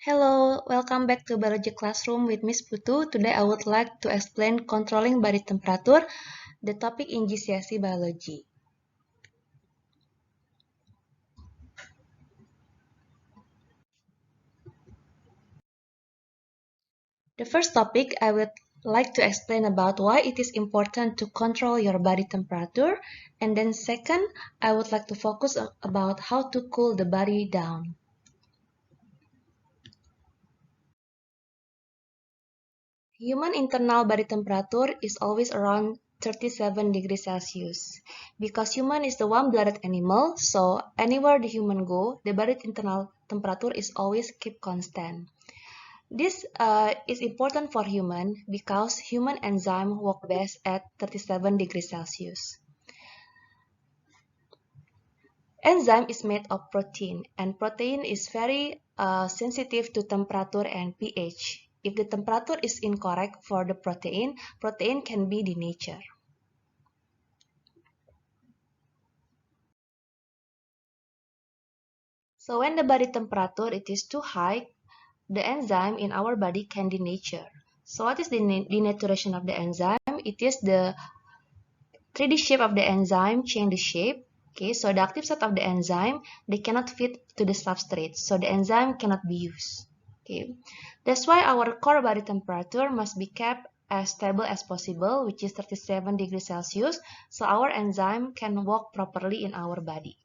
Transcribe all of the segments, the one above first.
Hello, welcome back to Biology Classroom with Miss Putu. Today I would like to explain controlling body temperature, the topic in GCSE Biology. The first topic I would like to explain about why it is important to control your body temperature, and then second, I would like to focus about how to cool the body down. Human internal body temperature is always around 37 degrees Celsius. Because human is the warm-blooded animal, so anywhere the human go, the body internal temperature is always keep constant. This is important for human because human enzyme work best at 37 degrees Celsius. Enzyme is made of protein, and protein is very sensitive to temperature and pH. If the temperature is incorrect for the protein, protein can be denatured. So when the body temperature it is too high, the enzyme in our body can denature. So what is the denaturation of the enzyme? It is the 3D shape of the enzyme change the shape. Okay, so the active site of the enzyme, they cannot fit to the substrate, so the enzyme cannot be used. Okay, that's why our core body temperature must be kept as stable as possible, which is 37 degrees Celsius, so our enzyme can work properly in our body.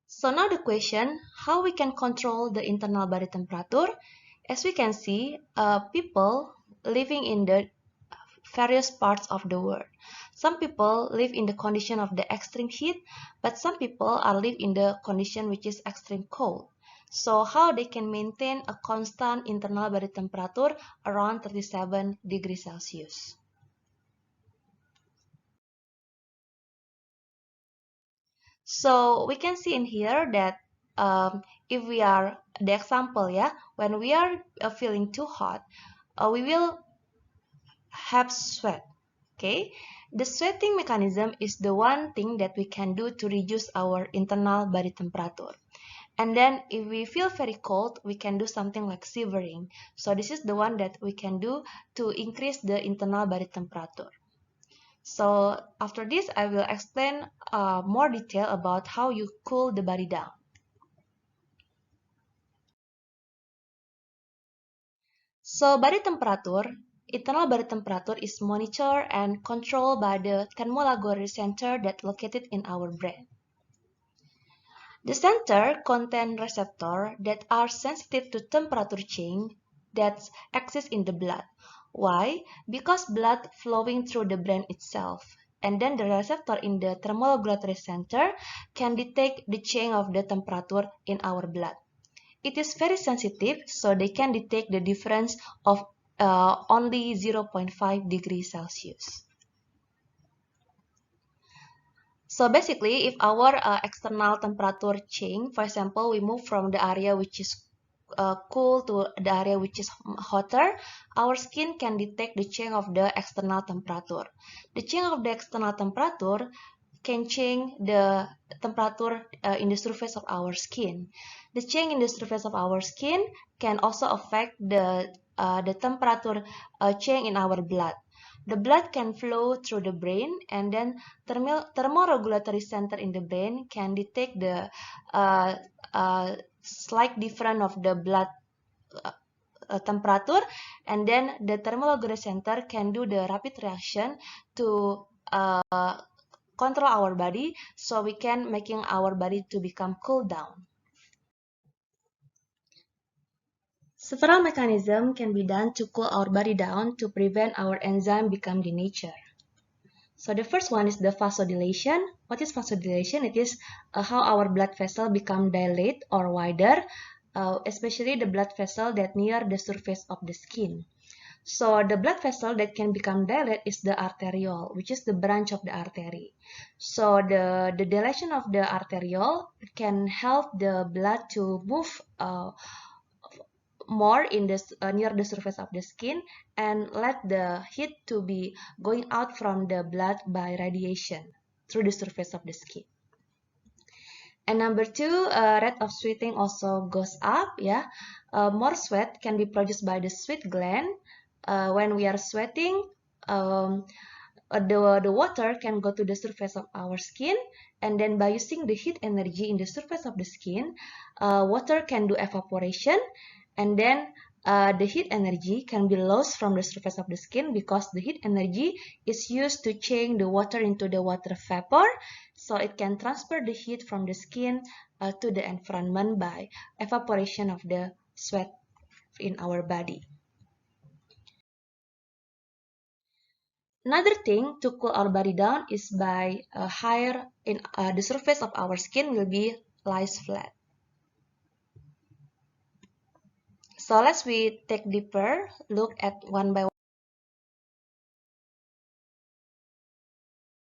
So now the question, how we can control the internal body temperature? As we can see, people living in the various parts of the world. Some people live in the condition of the extreme heat, but some people are live in the condition which is extreme cold. So how they can maintain a constant internal body temperature around 37 degrees Celsius. So we can see in here that if we are, the example, when we are feeling too hot, we will have sweat. Okay, the sweating mechanism is the one thing that we can do to reduce our internal body temperature. And then if we feel very cold, we can do something like shivering. So this is the one that we can do to increase the internal body temperature. So after this, I will explain more detail about how you cool the body down. So internal body temperature is monitored and controlled by the thermoregulatory center that located in our brain. The center contains receptors that are sensitive to temperature change that exist in the blood. Why? Because blood flowing through the brain itself. And then the receptor in the thermoregulatory center can detect the change of the temperature in our blood. It is very sensitive, so they can detect the difference of only 0.5 degrees Celsius. So basically, if our external temperature change, for example, we move from the area which is cool to the area which is hotter, our skin can detect the change of the external temperature. The change of the external temperature can change the temperature in the surface of our skin. The change in the surface of our skin can also affect the temperature change in our blood. The blood can flow through the brain, and then thermoregulatory center in the brain can detect the slight difference of the blood temperature, and then the thermoregulatory center can do the rapid reaction to control our body, so we can making our body to become cool down. Several mechanisms can be done to cool our body down to prevent our enzyme become denatured. So the first one is the vasodilation. What is vasodilation? It is how our blood vessel become dilate or wider, especially the blood vessel that near the surface of the skin. So the blood vessel that can become dilate is the arteriole, which is the branch of the artery. So the dilation of the arteriole can help the blood to move more in this near the surface of the skin and let the heat to be going out from the blood by radiation through the surface of the skin. And number two, rate of sweating also goes up. Yeah, more sweat can be produced by the sweat gland. When we are sweating, the water can go to the surface of our skin, and then by using the heat energy in the surface of the skin, water can do evaporation, and then the heat energy can be lost from the surface of the skin because the heat energy is used to change the water into the water vapor, so it can transfer the heat from the skin to the environment by evaporation of the sweat in our body. Another thing to cool our body down is by higher in the surface of our skin will be lies flat. So let's we take deeper look at one by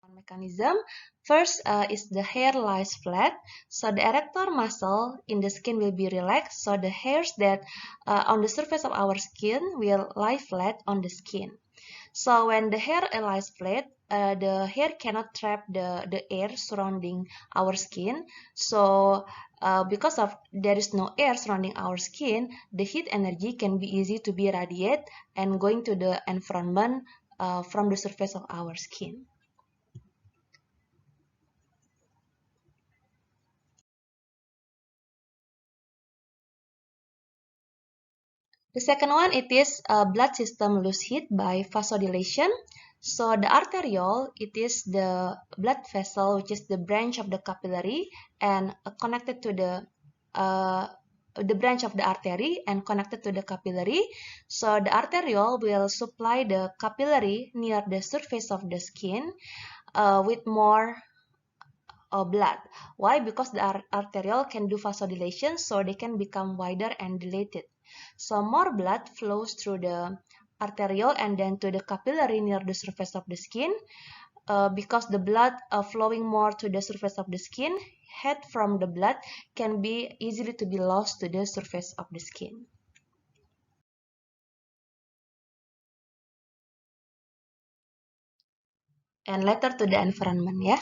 one mechanism. First is the hair lies flat. So the erector muscle in the skin will be relaxed. So the hairs that on the surface of our skin will lie flat on the skin. So when the hair lies flat, the hair cannot trap the air surrounding our skin. So because of there is no air surrounding our skin, the heat energy can be easy to be radiated and going to the environment from the surface of our skin. The second one, it is blood system lose heat by vasodilation. So the arteriole, it is the blood vessel, which is the branch of the capillary and connected to the branch of the artery and connected to the capillary. So the arteriole will supply the capillary near the surface of the skin with more blood. Why? Because the arteriole can do vasodilation, so they can become wider and dilated. So more blood flows through the arteriole and then to the capillary near the surface of the skin. Because the blood flowing more to the surface of the skin, heat from the blood can be easily to be lost to the surface of the skin. And later to the environment, yeah.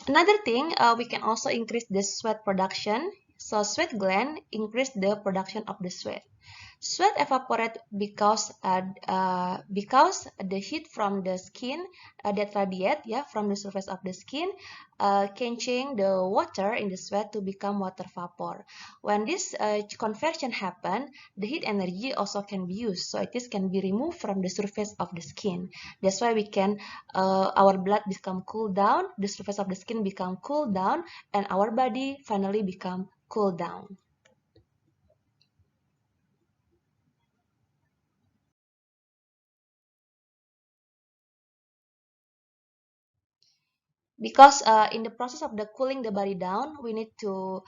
Another thing, we can also increase the sweat production. So sweat gland increase the production of the sweat. Sweat evaporate because the heat from the skin that radiate from the surface of the skin can change the water in the sweat to become water vapor. When this conversion happen, the heat energy also can be used, so it is can be removed from the surface of the skin. That's why we can our blood become cool down, the surface of the skin become cool down, and our body finally become cool down. Because in the process of the cooling the body down, we need to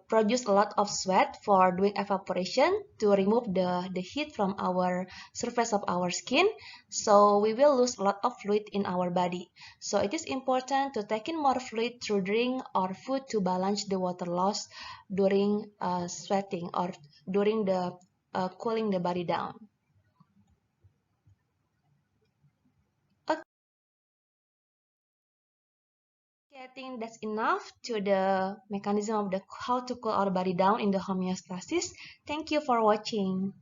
produce a lot of sweat for doing evaporation to remove the heat from our surface of our skin. So we will lose a lot of fluid in our body. So it is important to take in more fluid through drink or food to balance the water loss during sweating or during the cooling the body down. Okay, I think that's enough to the mechanism of the how to cool our body down in the homeostasis. Thank you for watching.